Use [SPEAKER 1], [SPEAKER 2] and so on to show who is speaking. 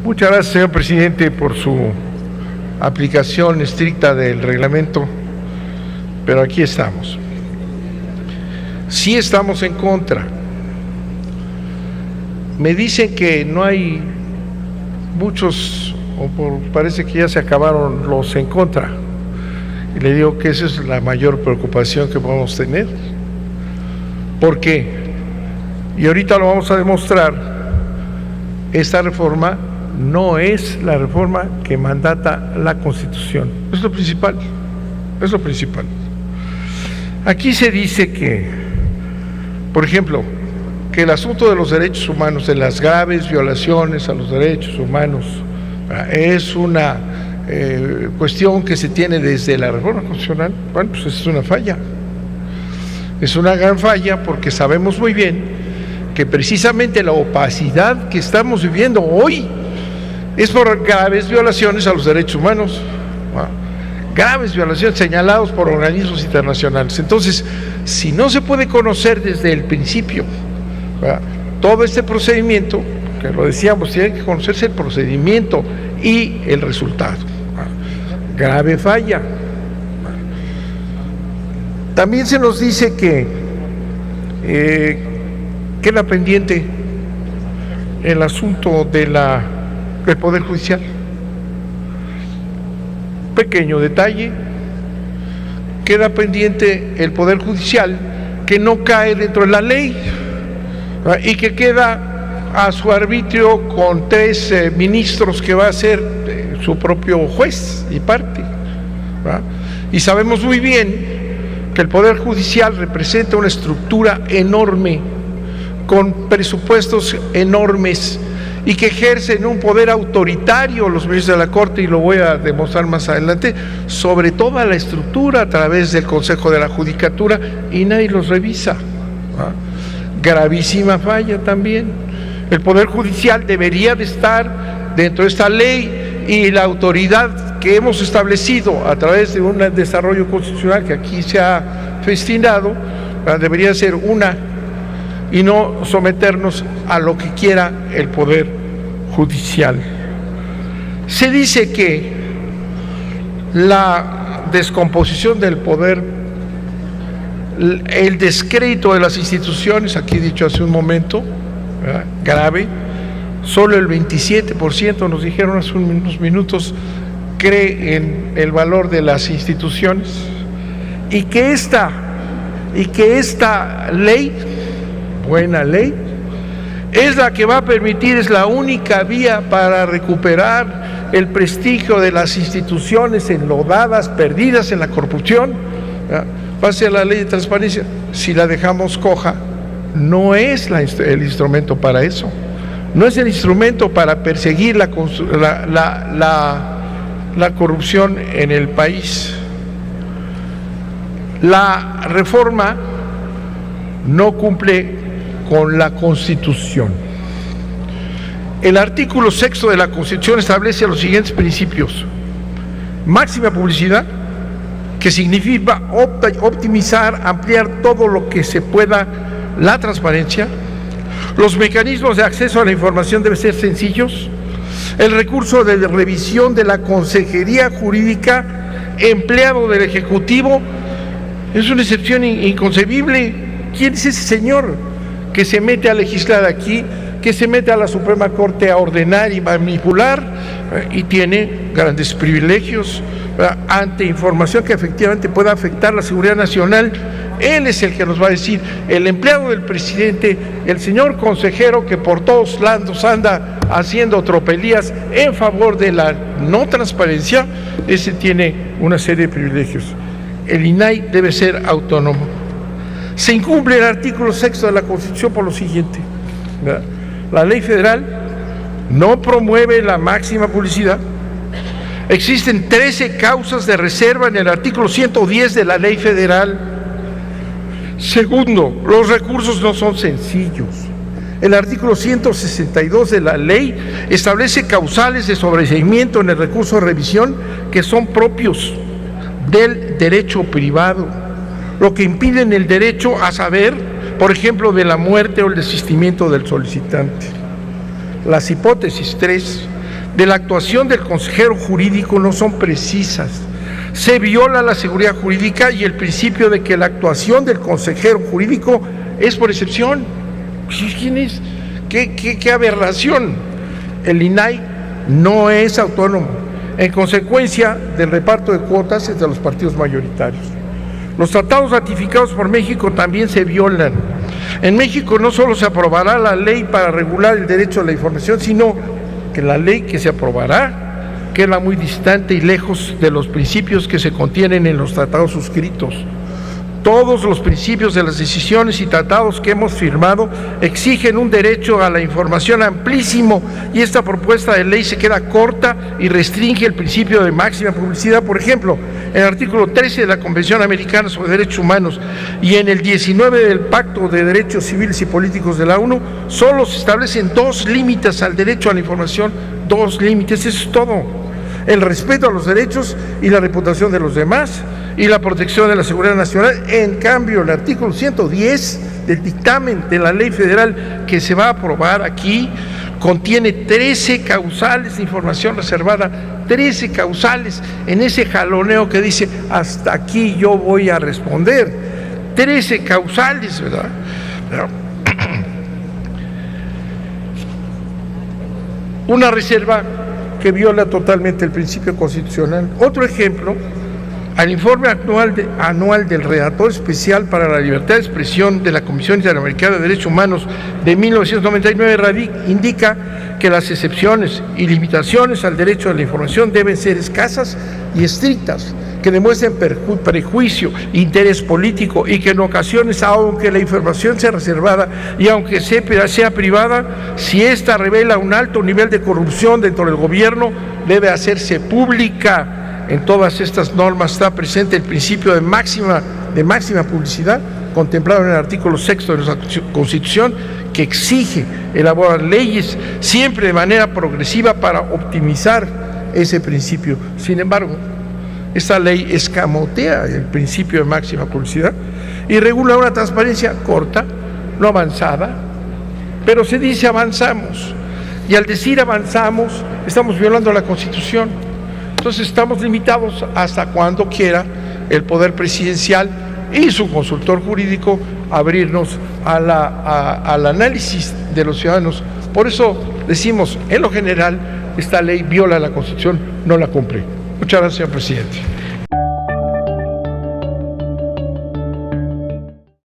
[SPEAKER 1] Muchas gracias, señor presidente, por su aplicación estricta del reglamento, pero aquí estamos. Sí estamos en contra. Me dicen que no hay muchos, parece que ya se acabaron los en contra. Y le digo que esa es la mayor preocupación que podemos tener. ¿Por qué? Y ahorita lo vamos a demostrar. Esta reforma no es la reforma que mandata la Constitución. Es lo principal. Es lo principal. Aquí se dice que, por ejemplo, que el asunto de los derechos humanos, de las graves violaciones a los derechos humanos, es una cuestión que se tiene desde la reforma constitucional. Bueno, pues es una falla. Es una gran falla porque sabemos muy bien que precisamente la opacidad que estamos viviendo hoy es por graves violaciones a los derechos humanos, graves violaciones señalados por organismos internacionales. Entonces, si no se puede conocer desde el principio todo este procedimiento, que lo decíamos, tiene que conocerse el procedimiento y el resultado. Grave falla. También se nos dice que queda pendiente el asunto del Poder Judicial. Pequeño detalle, queda pendiente el Poder Judicial que no cae dentro de la ley y que queda a su arbitrio con 3 ministros que va a ser su propio juez y parte. Y sabemos muy bien que el Poder Judicial representa una estructura enorme, con presupuestos enormes, y que ejercen un poder autoritario los ministros de la Corte, y lo voy a demostrar más adelante, sobre toda la estructura a través del Consejo de la Judicatura, y nadie los revisa. Gravísima falla también. El Poder Judicial debería de estar dentro de esta ley, y la autoridad que hemos establecido a través de un desarrollo constitucional que aquí se ha festinado, debería ser una, y no someternos a lo que quiera el Poder Judicial. Se dice que la descomposición del poder, el descrédito de las instituciones, aquí dicho hace un momento, grave, solo el 27%, nos dijeron hace unos minutos, cree en el valor de las instituciones, y que esta ley, buena ley, es la que va a permitir, es la única vía para recuperar el prestigio de las instituciones enlodadas, perdidas en la corrupción. Va a ser la ley de transparencia. Si la dejamos coja, no es el instrumento para eso. No es el instrumento para perseguir la corrupción en el país. La reforma no cumple con la Constitución. El artículo 6 de la Constitución establece los siguientes principios: máxima publicidad, que significa optimizar, ampliar todo lo que se pueda la transparencia. Los mecanismos de acceso a la información deben ser sencillos. El recurso de revisión de la Consejería Jurídica, empleado del Ejecutivo, es una excepción inconcebible. ¿Quién es ese señor que se mete a legislar aquí, que se mete a la Suprema Corte a ordenar y manipular, y tiene grandes privilegios ante información que efectivamente pueda afectar la seguridad nacional? Él es el que nos va a decir, el empleado del presidente, el señor consejero que por todos lados anda haciendo tropelías en favor de la no transparencia, ese tiene una serie de privilegios. El INAI debe ser autónomo. Se incumple el artículo 6 de la Constitución por lo siguiente: la ley federal no promueve la máxima publicidad. Existen 13 causas de reserva en el artículo 110 de la ley federal. Segundo, los recursos no son sencillos. El artículo 162 de la ley establece causales de sobreseimiento en el recurso de revisión que son propios del derecho privado, lo que impiden el derecho a saber, por ejemplo, de la muerte o el desistimiento del solicitante. Las hipótesis 3 de la actuación del consejero jurídico no son precisas. Se viola la seguridad jurídica y el principio de que la actuación del consejero jurídico es por excepción. ¿Quién es? ¿Qué aberración? El INAI no es autónomo, en consecuencia del reparto de cuotas entre los partidos mayoritarios. Los tratados ratificados por México también se violan. En México no solo se aprobará la ley para regular el derecho a la información, sino que la ley que se aprobará queda muy distante y lejos de los principios que se contienen en los tratados suscritos. Todos los principios de las decisiones y tratados que hemos firmado exigen un derecho a la información amplísimo, y esta propuesta de ley se queda corta y restringe el principio de máxima publicidad. Por ejemplo, en el artículo 13 de la Convención Americana sobre Derechos Humanos y en el 19 del Pacto de Derechos Civiles y Políticos de la ONU, solo se establecen dos límites al derecho a la información, dos límites, eso es todo: el respeto a los derechos y la reputación de los demás, y la protección de la seguridad nacional. En cambio, el artículo 110 del dictamen de la ley federal que se va a aprobar aquí contiene 13 causales de información reservada, 13 causales en ese jaloneo que dice hasta aquí yo voy a responder. 13 causales, ¿verdad? Una reserva que viola totalmente el principio constitucional. Otro ejemplo: al informe anual del Redactor Especial para la Libertad de Expresión de la Comisión Interamericana de Derechos Humanos de 1999 indica que las excepciones y limitaciones al derecho a la información deben ser escasas y estrictas, que demuestren prejuicio, interés político, y que en ocasiones, aunque la información sea reservada y aunque sea privada, si ésta revela un alto nivel de corrupción dentro del gobierno, debe hacerse pública. En todas estas normas está presente el principio de máxima publicidad, contemplado en el artículo 6 de nuestra Constitución, que exige elaborar leyes siempre de manera progresiva para optimizar ese principio. Sin embargo, esta ley escamotea el principio de máxima publicidad y regula una transparencia corta, no avanzada, pero se dice avanzamos, y al decir avanzamos estamos violando la Constitución. Entonces estamos limitados hasta cuando quiera el Poder Presidencial y su consultor jurídico abrirnos al análisis de los ciudadanos. Por eso decimos, en lo general, esta ley viola la Constitución, no la cumple. Muchas gracias, señor presidente.